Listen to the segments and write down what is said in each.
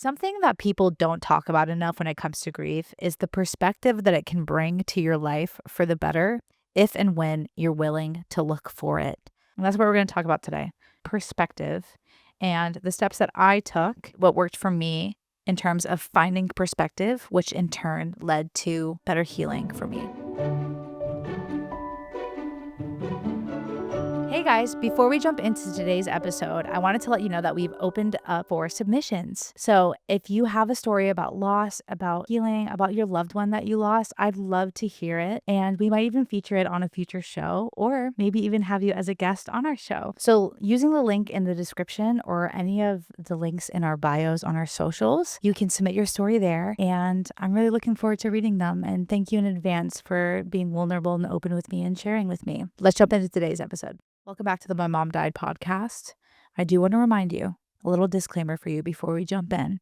Something that people don't talk about enough when it comes to grief is the perspective that it can bring to your life for the better if and when you're willing to look for it. And that's what we're going to talk about today, perspective and the steps that I took, what worked for me in terms of finding perspective, which in turn led to better healing for me. Hey guys, before we jump into today's episode, I wanted to let you know that we've opened up for submissions. So if you have a story about loss, about healing, about your loved one that you lost, I'd love to hear it. And we might even feature it on a future show or maybe even have you as a guest on our show. So using the link in the description or any of the links in our bios on our socials, you can submit your story there. And I'm really looking forward to reading them. And thank you in advance for being vulnerable and open with me and sharing with me. Let's jump into today's episode. Welcome back to the My Mom Died podcast. I do want to remind you, a little disclaimer for you before we jump in.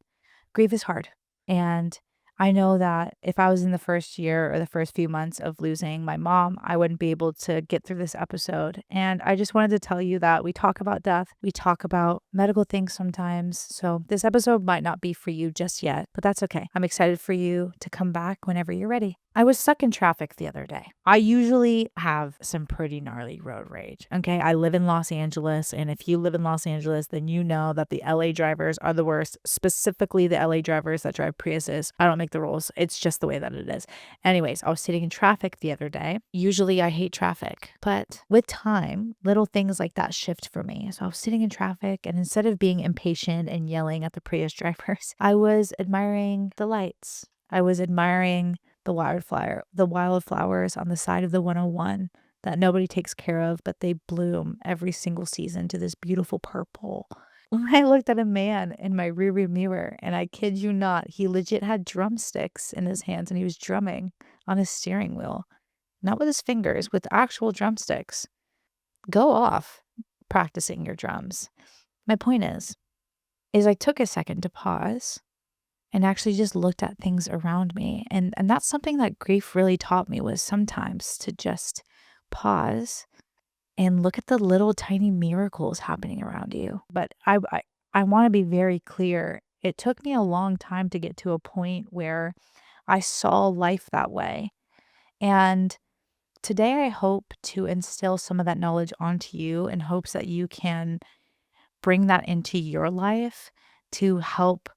Grief is hard. And I know that if I was in the first year or the first few months of losing my mom, I wouldn't be able to get through this episode. And I just wanted to tell you that we talk about death. We talk about medical things sometimes. So this episode might not be for you just yet, but that's okay. I'm excited for you to come back whenever you're ready. I was stuck in traffic the other day. I usually have some pretty gnarly road rage. Okay. I live in Los Angeles. And if you live in Los Angeles, then you know that the LA drivers are the worst, specifically the LA drivers that drive Priuses. I don't make the rules. It's just the way that it is. Anyways, I was sitting in traffic the other day. Usually I hate traffic, but with time, little things like that shift for me. So I was sitting in traffic and instead of being impatient and yelling at the Prius drivers, I was admiring the lights. I was admiring the wildflowers on the side of the 101 that nobody takes care of, but they bloom every single season to this beautiful purple. I looked at a man in my rearview mirror, and I kid you not, he legit had drumsticks in his hands, and he was drumming on his steering wheel. Not with his fingers, with actual drumsticks. Go off practicing your drums. My point is I took a second to pause and actually just looked at things around me. And that's something that grief really taught me, was sometimes to just pause and look at the little tiny miracles happening around you. But I want to be very clear. It took me a long time to get to a point where I saw life that way. And today I hope to instill some of that knowledge onto you in hopes that you can bring that into your life to help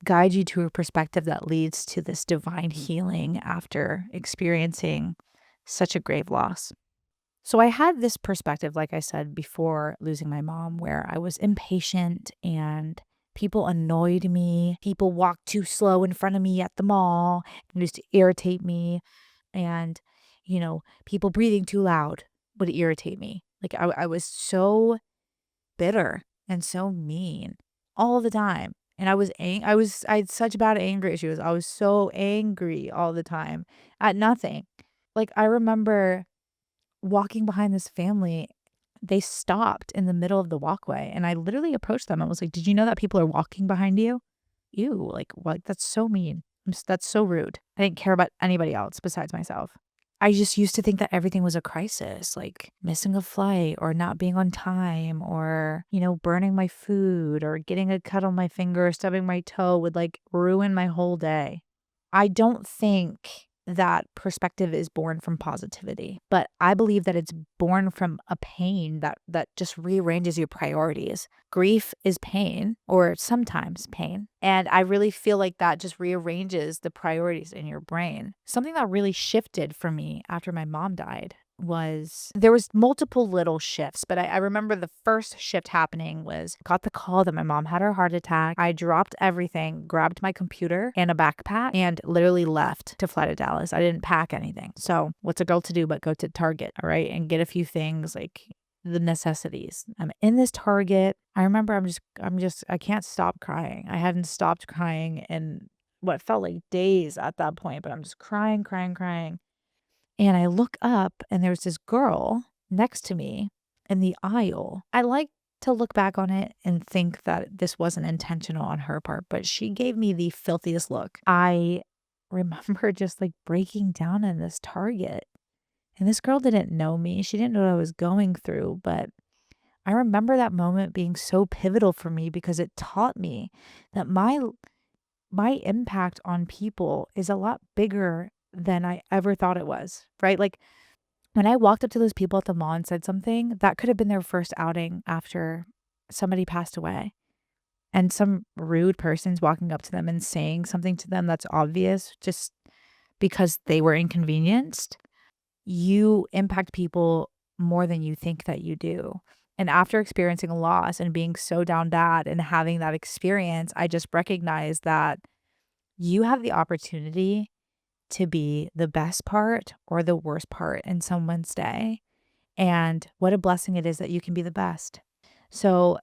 guide you to a perspective that leads to this divine healing after experiencing such a grave loss. So I had this perspective, like I said, before losing my mom, where I was impatient and people annoyed me. People walked too slow in front of me at the mall and used to irritate me. And, people breathing too loud would irritate me. Like I was so bitter and so mean all the time. And I had such bad anger issues. I was so angry all the time at nothing. Like I remember walking behind this family, they stopped in the middle of the walkway and I literally approached them. I was like, "Did you know that people are walking behind you?" Ew, like what? That's so mean. That's so rude. I didn't care about anybody else besides myself. I just used to think that everything was a crisis, like missing a flight or not being on time or, burning my food or getting a cut on my finger or stubbing my toe would like ruin my whole day. I don't think that perspective is born from positivity, but I believe that it's born from a pain that just rearranges your priorities. Grief is pain, or sometimes pain, and I really feel like that just rearranges the priorities in your brain. Something that really shifted for me after my mom died was there was multiple little shifts, but I remember the first shift happening was got the call that my mom had her heart attack. I dropped everything, grabbed my computer and a backpack and literally left to fly to Dallas. I didn't pack anything. So what's a girl to do but go to Target, all right, and get a few things like the necessities. I'm in this Target. I remember I can't stop crying. I hadn't stopped crying in what felt like days at that point, but I'm just crying. And I look up and there's this girl next to me in the aisle. I like to look back on it and think that this wasn't intentional on her part, but she gave me the filthiest look. I remember just like breaking down in this Target. And this girl didn't know me. She didn't know what I was going through, but I remember that moment being so pivotal for me because it taught me that my my impact on people is a lot bigger than I ever thought it was, right? Like when I walked up to those people at the mall and said something, that could have been their first outing after somebody passed away. And some rude person's walking up to them and saying something to them that's obvious just because they were inconvenienced. You impact people more than you think that you do. And after experiencing a loss and being so down bad and having that experience, I just recognized that you have the opportunity to be the best part or the worst part in someone's day. And what a blessing it is that you can be the best. So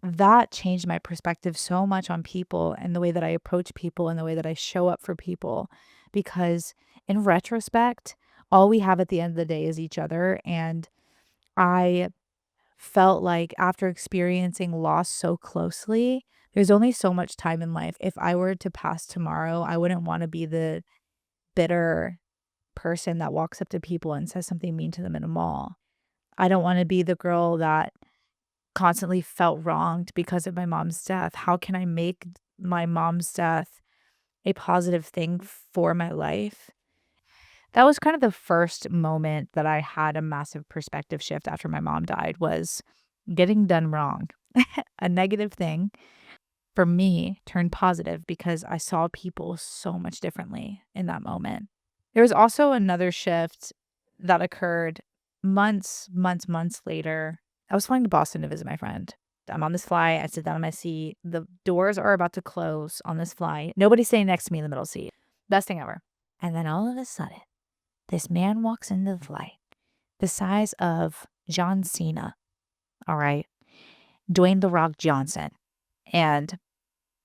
that changed my perspective so much on people and the way that I approach people and the way that I show up for people. Because in retrospect, all we have at the end of the day is each other. And I felt like after experiencing loss so closely, there's only so much time in life. If I were to pass tomorrow, I wouldn't want to be the bitter person that walks up to people and says something mean to them in a mall. I don't want to be the girl that constantly felt wronged because of my mom's death. How can I make my mom's death a positive thing for my life? That was kind of the first moment that I had a massive perspective shift after my mom died was getting done wrong. A negative thing for me turned positive because I saw people so much differently in that moment. There was also another shift that occurred months later. I was flying to Boston to visit my friend. I'm on this flight. I sit down in my seat. The doors are about to close on this flight. Nobody's sitting next to me in the middle seat. Best thing ever. And then all of a sudden, this man walks into the flight, the size of John Cena. All right. Dwayne The Rock Johnson. And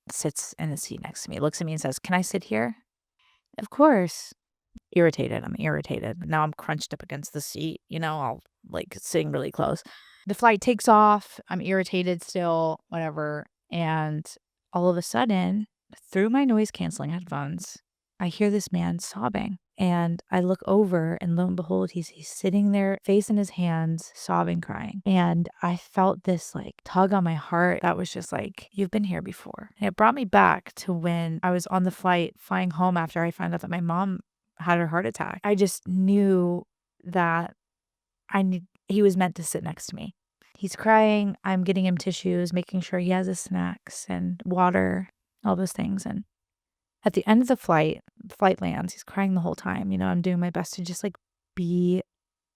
sits in the seat next to me, looks at me and says, "Can I sit here?" Of course. Irritated. I'm irritated. Now I'm crunched up against the seat, I'll like sitting really close. The flight takes off. I'm irritated still, whatever. And all of a sudden, through my noise canceling headphones, I hear this man sobbing. And I look over, and lo and behold, he's sitting there, face in his hands, sobbing, crying. And I felt this like tug on my heart that was just like, you've been here before. And it brought me back to when I was on the flight flying home after I found out that my mom had her heart attack. I just knew that he was meant to sit next to me. He's crying. I'm getting him tissues, making sure he has his snacks and water, all those things. And at the end of the flight lands, he's crying the whole time. I'm doing my best to just like be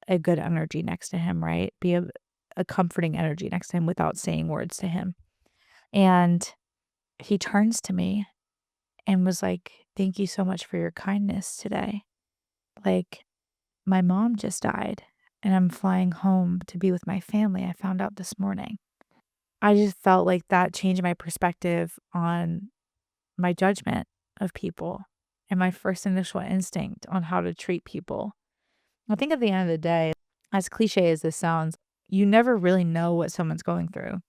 a good energy next to him, right? Be a comforting energy next to him without saying words to him. And he turns to me and was like, "Thank you so much for your kindness today. Like, my mom just died and I'm flying home to be with my family. I found out this morning." I just felt like that changed my perspective on my judgment of people and my first initial instinct on how to treat people. I think at the end of the day, as cliche as this sounds, you never really know what someone's going through.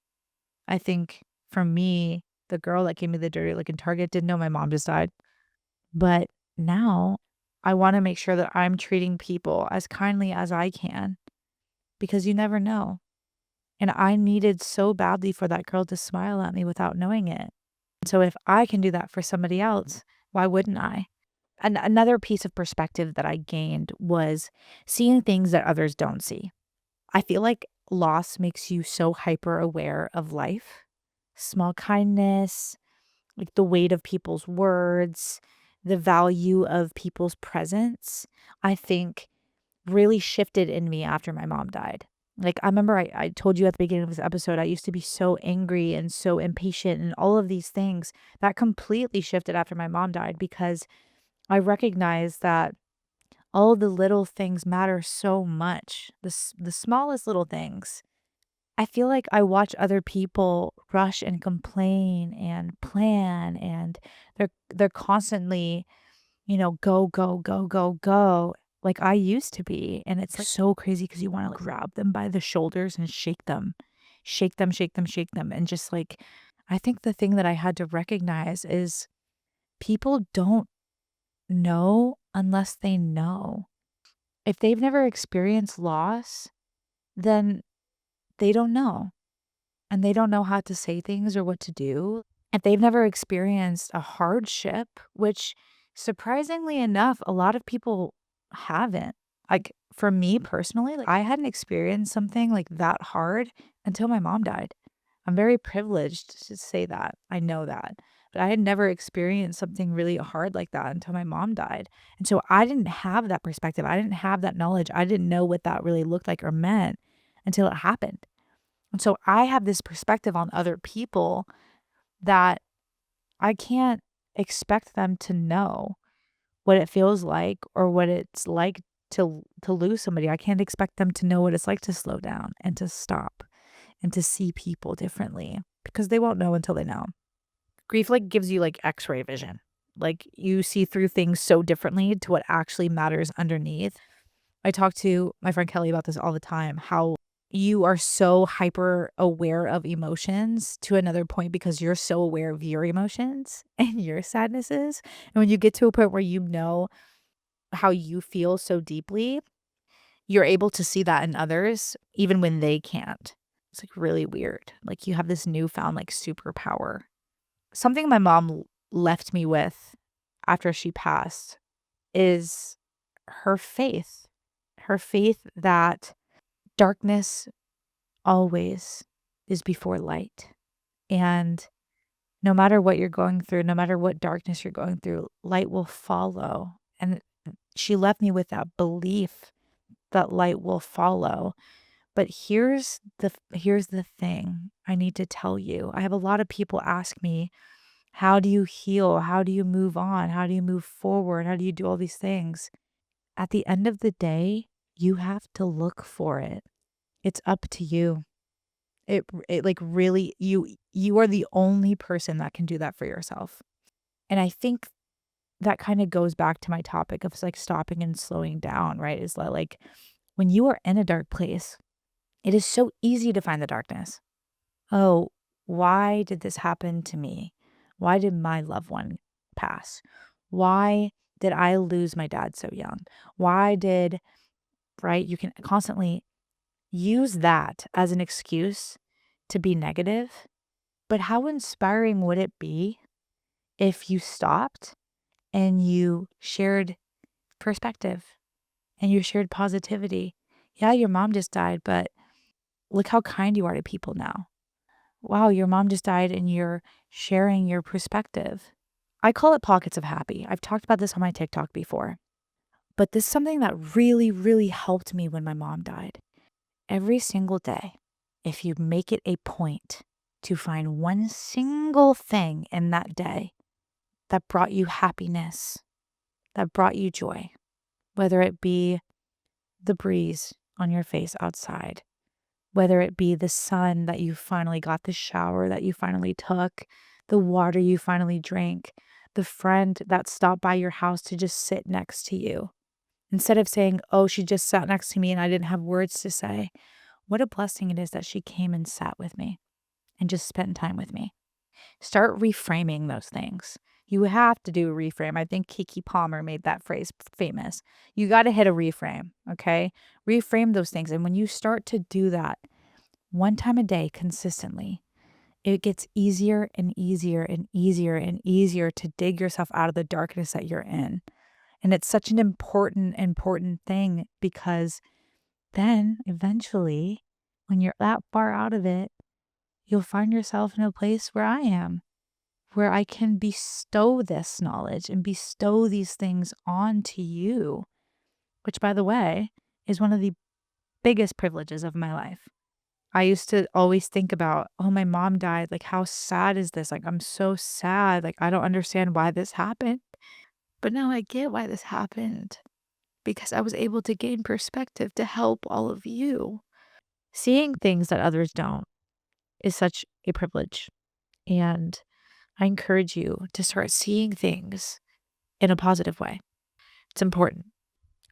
I think for me, the girl that gave me the dirty look in Target didn't know my mom just died. But now I want to make sure that I'm treating people as kindly as I can because you never know. And I needed so badly for that girl to smile at me without knowing it. So if I can do that for somebody else, why wouldn't I? And another piece of perspective that I gained was seeing things that others don't see. I feel like loss makes you so hyper aware of life, small kindness, like the weight of people's words, the value of people's presence, I think really shifted in me after my mom died. Like, I remember I told you at the beginning of this episode, I used to be so angry and so impatient and all of these things. That completely shifted after my mom died because I recognized that all the little things matter so much. The smallest little things. I feel like I watch other people rush and complain and plan and they're constantly, go, go, go, go, go, like I used to be. And it's like so crazy because you want to like grab them by the shoulders and shake them, shake them, shake them, shake them. And just like, I think the thing that I had to recognize is people don't know unless they know. If they've never experienced loss, then they don't know. And they don't know how to say things or what to do. if they've never experienced a hardship, which surprisingly enough, a lot of people haven't. Like for me personally, like I hadn't experienced something like that hard until my mom died. I'm very privileged to say that. I know that. But I had never experienced something really hard like that until my mom died. And so I didn't have that perspective. I didn't have that knowledge. I didn't know what that really looked like or meant until it happened. And so I have this perspective on other people that I can't expect them to know what it feels like or what it's like to lose somebody. I can't expect them to know what it's like to slow down and to stop and to see people differently because they won't know until they know. Grief like gives you like x-ray vision. Like you see through things so differently to what actually matters underneath. I talk to my friend Kelly about this all the time, how you are so hyper aware of emotions to another point because you're so aware of your emotions and your sadnesses. And when you get to a point where you know how you feel so deeply, you're able to see that in others even when they can't. It's like really weird. Like you have this newfound like superpower. Something my mom left me with after she passed is her faith. Her faith that darkness always is before light. And no matter what you're going through, no matter what darkness you're going through, light will follow. And she left me with that belief that light will follow. But here's the thing I need to tell you. I have a lot of people ask me, how do you heal? How do you move on? How do you move forward? How do you do all these things? At the end of the day, you have to look for it. It's up to you. It like really you are the only person that can do that for yourself. And I think that kind of goes back to my topic of like stopping and slowing down, right? Is that like when you are in a dark place, it is so easy to find the darkness. Oh, why did this happen to me? Why did my loved one pass? Why did I lose my dad so young? Why did, right? You can constantly use that as an excuse to be negative. But how inspiring would it be if you stopped and you shared perspective and you shared positivity? Yeah, your mom just died, but look how kind you are to people now. Wow, your mom just died and you're sharing your perspective. I call it pockets of happy. I've talked about this on my TikTok before, but this is something that really, really helped me when my mom died. Every single day, if you make it a point to find one single thing in that day that brought you happiness, that brought you joy, whether it be the breeze on your face outside, whether it be the sun that you finally got, the shower that you finally took, the water you finally drank, the friend that stopped by your house to just sit next to you. Instead of saying, oh, she just sat next to me and I didn't have words to say, what a blessing it is that she came and sat with me and just spent time with me. Start reframing those things. You have to do a reframe. I think Kiki Palmer made that phrase famous. You got to hit a reframe, okay? Reframe those things. And when you start to do that one time a day consistently, it gets easier and easier and easier and easier to dig yourself out of the darkness that you're in. And it's such an important thing because then eventually, when you're that far out of it, you'll find yourself in a place where I am, where I can bestow this knowledge and bestow these things onto you, which, by the way, is one of the biggest privileges of my life. I used to always think about, oh, my mom died. Like, how sad is this? Like, I'm so sad. Like, I don't understand why this happened. But now I get why this happened because I was able to gain perspective to help all of you. Seeing things that others don't is such a privilege. And I encourage you to start seeing things in a positive way. It's important.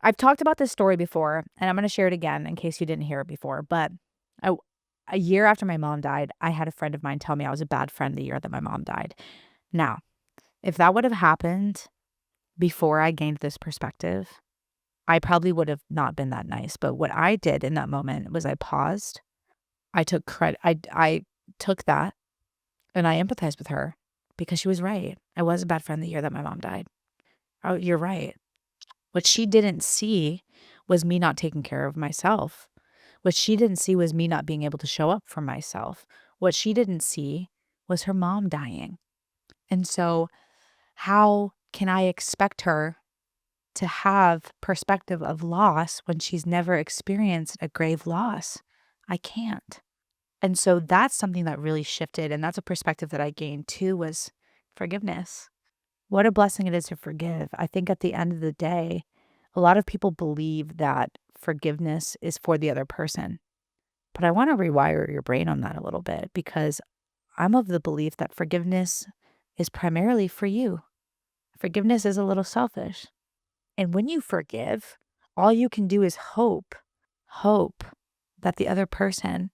I've talked about this story before, and I'm going to share it again in case you didn't hear it before. But a year after my mom died, I had a friend of mine tell me I was a bad friend the year that my mom died. Now, if that would have happened before I gained this perspective, I probably would have not been that nice. But what I did in that moment was I paused. I took credit. I took that and I empathized with her. because she was right. I was a bad friend the year that my mom died. Oh, you're right. What she didn't see was me not taking care of myself. What she didn't see was me not being able to show up for myself. What she didn't see was her mom dying. And so, how can I expect her to have perspective of loss when she's never experienced a grave loss? I can't. And so that's something that really shifted. And that's a perspective that I gained too, was forgiveness. What a blessing it is to forgive. I think at the end of the day, a lot of people believe that forgiveness is for the other person. But I want to rewire your brain on that a little bit, because I'm of the belief that forgiveness is primarily for you. Forgiveness is a little selfish. And when you forgive, all you can do is hope that the other person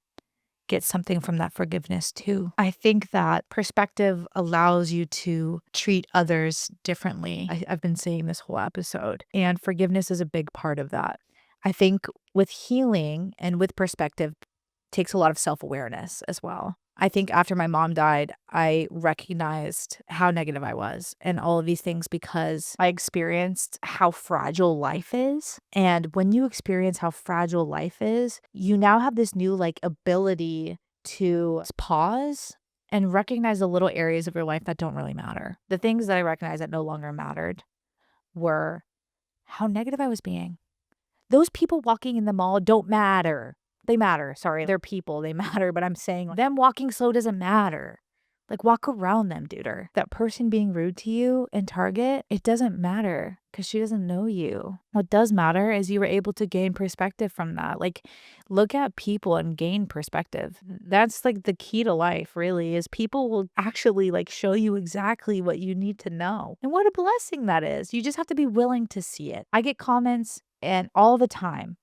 get something from that forgiveness too. I think that perspective allows you to treat others differently. I've been saying this whole episode, and forgiveness is a big part of that. I think with healing and with perspective takes a lot of self-awareness as well. I think after my mom died, I recognized how negative I was and all of these things because I experienced how fragile life is. And when you experience how fragile life is, you now have this new ability to pause and recognize the little areas of your life that don't really matter. The things that I recognized that no longer mattered were how negative I was being. Those people walking in the mall don't matter. They matter. Sorry, they're people. They matter. But I'm saying them walking slow doesn't matter. Walk around them, duder. That person being rude to you in Target, it doesn't matter because she doesn't know you. What does matter is you were able to gain perspective from that. Look at people and gain perspective. That's the key to life, really, is people will actually show you exactly what you need to know. And what a blessing that is. You just have to be willing to see it. I get comments and all the time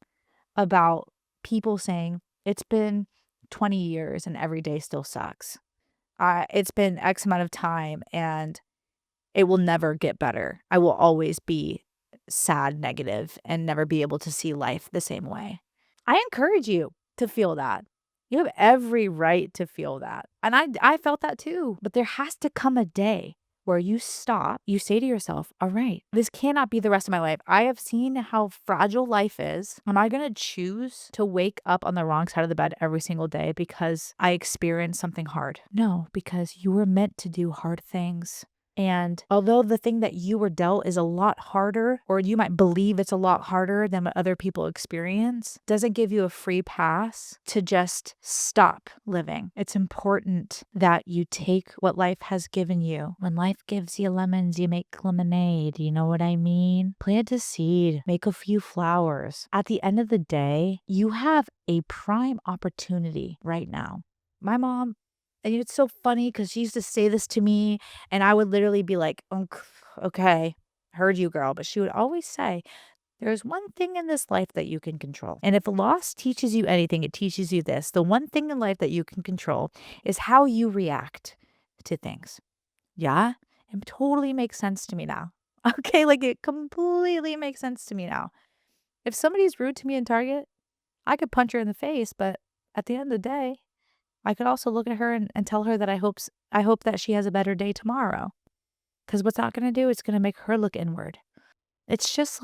about people saying it's been 20 years and every day still sucks. It's been X amount of time and it will never get better. I will always be sad, negative, and never be able to see life the same way. I encourage you to feel that. You have every right to feel that. And I felt that too. But there has to come a day where you stop, you say to yourself, all right, this cannot be the rest of my life. I have seen how fragile life is. Am I going to choose to wake up on the wrong side of the bed every single day because I experienced something hard? No, because you were meant to do hard things. And although the thing that you were dealt is a lot harder, or you might believe it's a lot harder than what other people experience, doesn't give you a free pass to just stop living. It's important that you take what life has given you. When life gives you lemons, you make lemonade. You know what I mean? Plant a seed, make a few flowers. At the end of the day, you have a prime opportunity right now. My mom, and it's so funny because she used to say this to me, and I would literally be like, okay, heard you, girl. But she would always say, there's one thing in this life that you can control. And if loss teaches you anything, it teaches you this. The one thing in life that you can control is how you react to things. Yeah, it totally makes sense to me now. Okay, it completely makes sense to me now. If somebody's rude to me in Target, I could punch her in the face, but at the end of the day, I could also look at her and tell her that I hope that she has a better day tomorrow. Because what's that going to do? It's going to make her look inward. It's just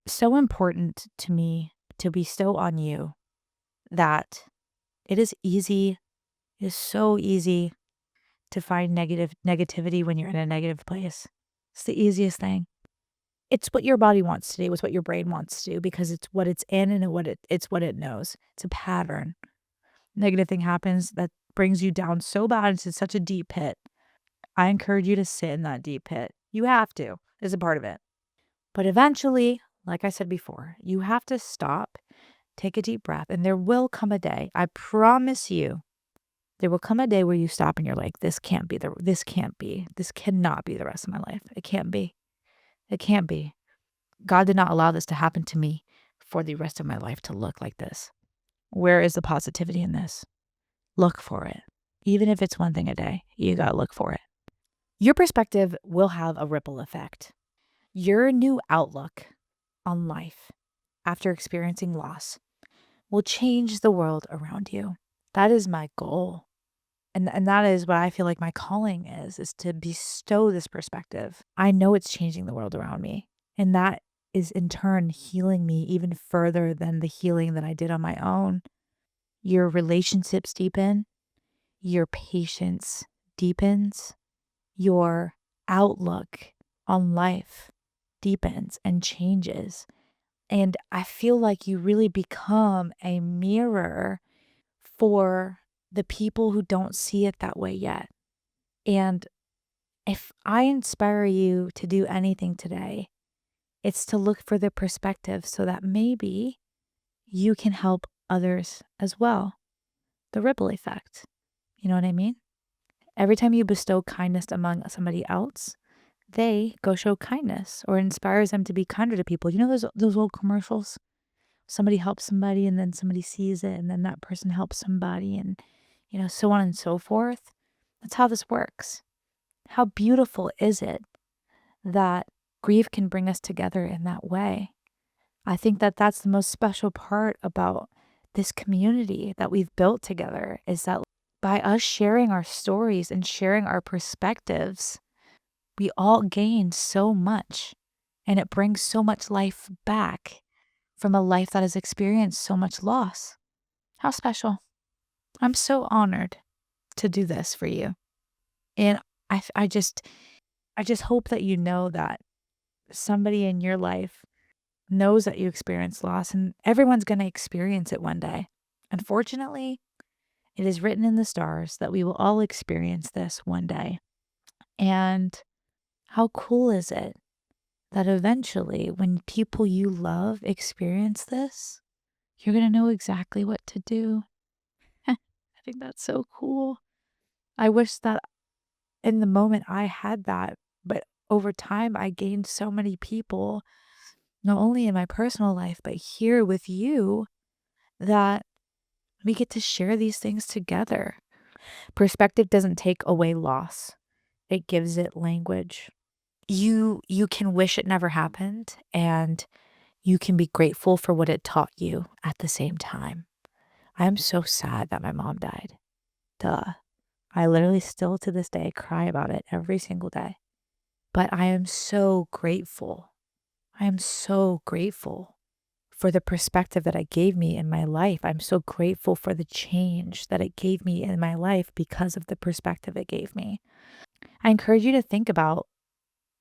so important to me to bestow on you that it is so easy to find negativity when you're in a negative place. It's the easiest thing. It's what your body wants to do. It's what your brain wants to do because it's what it's in and it's what it knows. It's a pattern. Negative thing happens that brings you down so bad into such a deep pit. I encourage you to sit in that deep pit. You have to. It's a part of it. But eventually, like I said before, you have to stop, take a deep breath, and there will come a day. I promise you, there will come a day where you stop and you're like, this cannot be the rest of my life. It can't be. It can't be. God did not allow this to happen to me for the rest of my life to look like this. Where is the positivity in this? Look for it. Even if it's one thing a day, you got to look for it. Your perspective will have a ripple effect. Your new outlook on life after experiencing loss will change the world around you. That is my goal. And that is what I feel like my calling is to bestow this perspective. I know it's changing the world around me. And that is in turn healing me even further than the healing that I did on my own. Your relationships deepen, your patience deepens, your outlook on life deepens and changes. And I feel like you really become a mirror for the people who don't see it that way yet. And if I inspire you to do anything today, it's to look for the perspective so that maybe you can help others as well. The ripple effect. You know what I mean? Every time you bestow kindness among somebody else, they go show kindness or inspires them to be kinder to people. You know those old commercials? Somebody helps somebody and then somebody sees it and then that person helps somebody and so on and so forth. That's how this works. How beautiful is it that grief can bring us together in that way? I think that that's the most special part about this community that we've built together is that by us sharing our stories and sharing our perspectives, we all gain so much and it brings so much life back from a life that has experienced so much loss. How special. I'm so honored to do this for you. And I just hope that you know that somebody in your life knows that you experience loss and everyone's going to experience it one day. Unfortunately, it is written in the stars that we will all experience this one day. And how cool is it that eventually when people you love experience this, you're going to know exactly what to do. I think that's so cool. I wish that in the moment I had that, but over time I gained so many people, not only in my personal life, but here with you, that we get to share these things together. Perspective doesn't take away loss. It gives it language. You can wish it never happened and you can be grateful for what it taught you at the same time. I'm so sad that my mom died. Duh. I literally still to this day cry about it every single day. But I am so grateful. I am so grateful for the perspective that it gave me in my life. I'm so grateful for the change that it gave me in my life because of the perspective it gave me. I encourage you to think about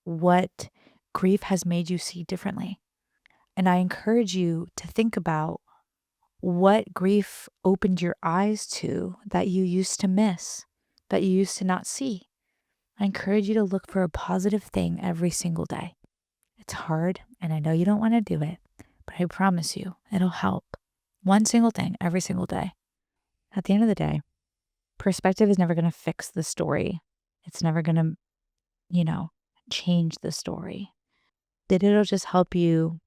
what grief has made you see differently. And I encourage you to think about what grief opened your eyes to that you used to miss, that you used to not see. I encourage you to look for a positive thing every single day. It's hard, and I know you don't want to do it, but I promise you, it'll help. One single thing every single day. At the end of the day, perspective is never going to fix the story. It's never going to, change the story. It'll just help you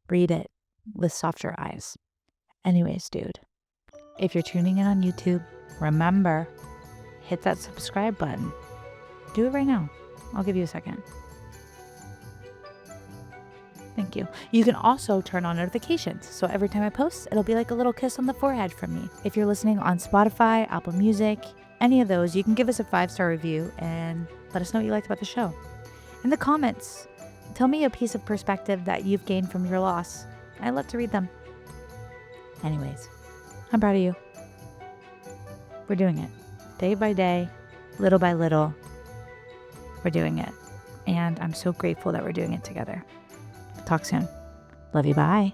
read it with softer eyes. Anyways, dude, if you're tuning in on YouTube, remember, hit that subscribe button. Do it right now. I'll give you a second. Thank you. You can also turn on notifications. So every time I post, it'll be like a little kiss on the forehead from me. If you're listening on Spotify, Apple Music, any of those, you can give us a 5-star review and let us know what you liked about the show. In the comments, tell me a piece of perspective that you've gained from your loss. I'd love to read them. Anyways, I'm proud of you. We're doing it. Day by day, little by little, we're doing it. And I'm so grateful that we're doing it together. Talk soon. Love you. Bye.